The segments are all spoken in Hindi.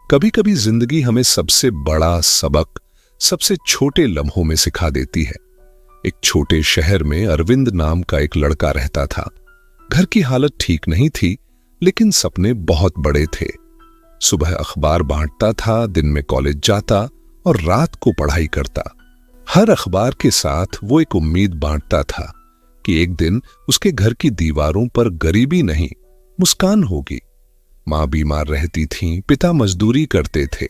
कभी कभी जिंदगी हमें सबसे बड़ा सबक सबसे छोटे लम्हों में सिखा देती है। एक छोटे शहर में अरविंद नाम का एक लड़का रहता था। घर की हालत ठीक नहीं थी, लेकिन सपने बहुत बड़े थे। सुबह अखबार बांटता था, दिन में कॉलेज जाता और रात को पढ़ाई करता। हर अखबार के साथ वो एक उम्मीद बांटता था कि एक दिन उसके घर की दीवारों पर गरीबी नहीं, मुस्कान होगी। मां बीमार रहती थीं, पिता मजदूरी करते थे।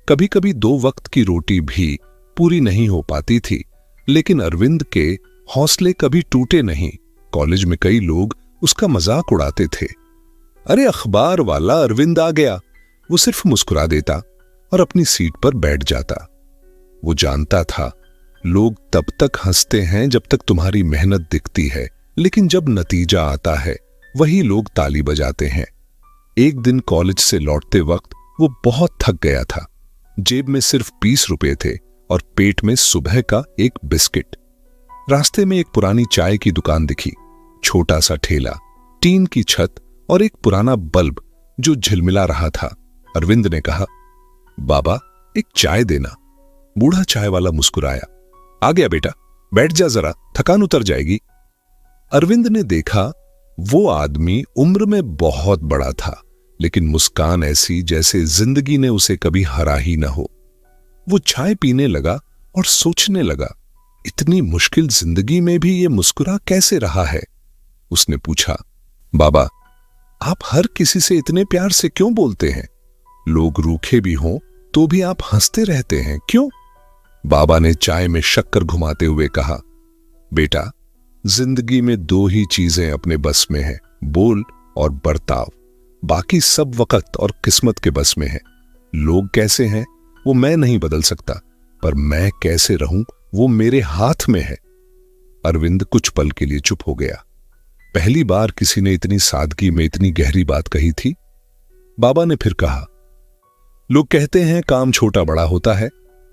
कभी कभी 2 वक्त की रोटी भी पूरी नहीं हो पाती थी, लेकिन अरविंद के हौसले कभी टूटे नहीं। कॉलेज में कई लोग उसका मजाक उड़ाते थे। अरे अखबार वाला अरविंद आ गया। वो सिर्फ मुस्कुरा देता और अपनी सीट पर बैठ जाता। वो जानता था, लोग तब तक हंसते हैं जब तक तुम्हारी मेहनत दिखती है, लेकिन जब नतीजा आता है वही लोग ताली बजाते हैं। एक दिन कॉलेज से लौटते वक्त वो बहुत थक गया था। जेब में सिर्फ 20 रुपए थे और पेट में सुबह का एक बिस्किट। रास्ते में एक पुरानी चाय की दुकान दिखी। छोटा सा ठेला, टीन की छत और एक पुराना बल्ब जो झिलमिला रहा था। अरविंद ने कहा, बाबा एक चाय देना। बूढ़ा चाय वाला मुस्कुराया। आ गया बेटा, बैठ जा जरा, थकान उतर जाएगी। अरविंद ने देखा वो आदमी उम्र में बहुत बड़ा था, लेकिन मुस्कान ऐसी जैसे जिंदगी ने उसे कभी हरा ही न हो। वो चाय पीने लगा और सोचने लगा, इतनी मुश्किल जिंदगी में भी ये मुस्कुरा कैसे रहा है। उसने पूछा, बाबा आप हर किसी से इतने प्यार से क्यों बोलते हैं? लोग रूखे भी हों तो भी आप हंसते रहते हैं, क्यों? बाबा ने चाय में शक्कर घुमाते हुए कहा, बेटा जिंदगी में 2 ही चीजें अपने बस में है, बोल और बर्ताव। बाकी सब वक्त और किस्मत के बस में है। लोग कैसे हैं वो मैं नहीं बदल सकता, पर मैं कैसे रहूं वो मेरे हाथ में है। अरविंद कुछ पल के लिए चुप हो गया। पहली बार किसी ने इतनी सादगी में इतनी गहरी बात कही थी। बाबा ने फिर कहा, लोग कहते हैं काम छोटा बड़ा होता है,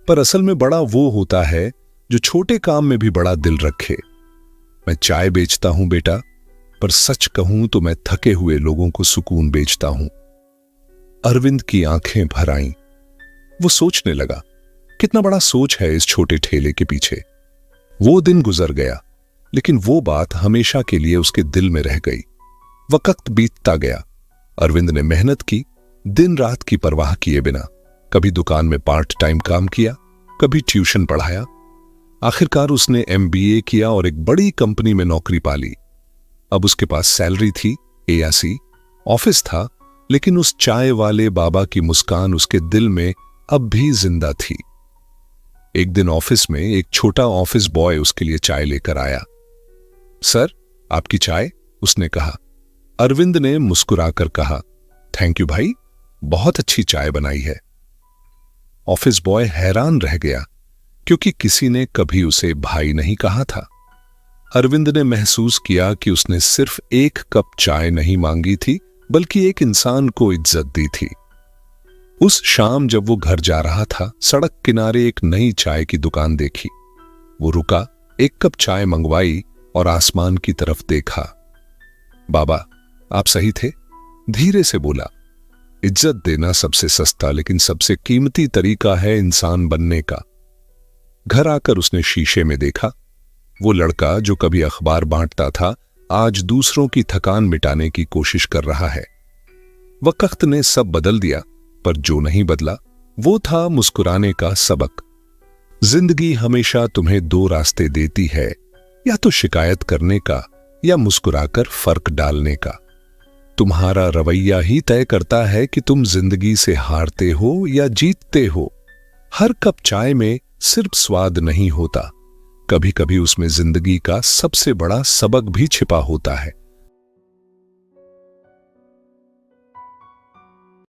पर असल में बड़ा वो होता है जो छोटे काम में भी बड़ा दिल रखे। मैं चाय बेचता हूं बेटा, पर सच कहूं तो मैं थके हुए लोगों को सुकून बेचता हूं। अरविंद की आंखें भर आईं। वो सोचने लगा, कितना बड़ा सोच है इस छोटे ठेले के पीछे। वो दिन गुजर गया, लेकिन वो बात हमेशा के लिए उसके दिल में रह गई। वक्त बीतता गया। अरविंद ने मेहनत की, दिन रात की परवाह किए बिना। कभी दुकान में पार्ट टाइम काम किया, कभी ट्यूशन पढ़ाया। आखिरकार उसने MBA किया और एक बड़ी कंपनी में नौकरी पा ली। अब उसके पास सैलरी थी, AAC, ऑफिस था, लेकिन उस चाय वाले बाबा की मुस्कान उसके दिल में अब भी जिंदा थी। एक दिन ऑफिस में एक छोटा ऑफिस बॉय उसके लिए चाय लेकर आया। सर आपकी चाय, उसने कहा। अरविंद ने मुस्कुराकर कहा, थैंक यू भाई, बहुत अच्छी चाय बनाई है। ऑफिस बॉय हैरान रह गया, क्योंकि किसी ने कभी उसे भाई नहीं कहा था। अरविंद ने महसूस किया कि उसने सिर्फ 1 कप चाय नहीं मांगी थी, बल्कि एक इंसान को इज्जत दी थी। उस शाम जब वो घर जा रहा था, सड़क किनारे एक नई चाय की दुकान देखी। वो रुका, 1 कप चाय मंगवाई और आसमान की तरफ देखा। बाबा आप सही थे, धीरे से बोला। इज्जत देना सबसे सस्ता लेकिन सबसे कीमती तरीका है इंसान बनने का। घर आकर उसने शीशे में देखा। वो लड़का जो कभी अखबार बांटता था, आज दूसरों की थकान मिटाने की कोशिश कर रहा है। वक्त ने सब बदल दिया, पर जो नहीं बदला वो था मुस्कुराने का सबक। जिंदगी हमेशा तुम्हें 2 रास्ते देती है, या तो शिकायत करने का या मुस्कुराकर फर्क डालने का। तुम्हारा रवैया ही तय करता है कि तुम जिंदगी से हारते हो या जीतते हो। हर कप चाय में सिर्फ स्वाद नहीं होता, कभी कभी उसमें जिंदगी का सबसे बड़ा सबक भी छिपा होता है।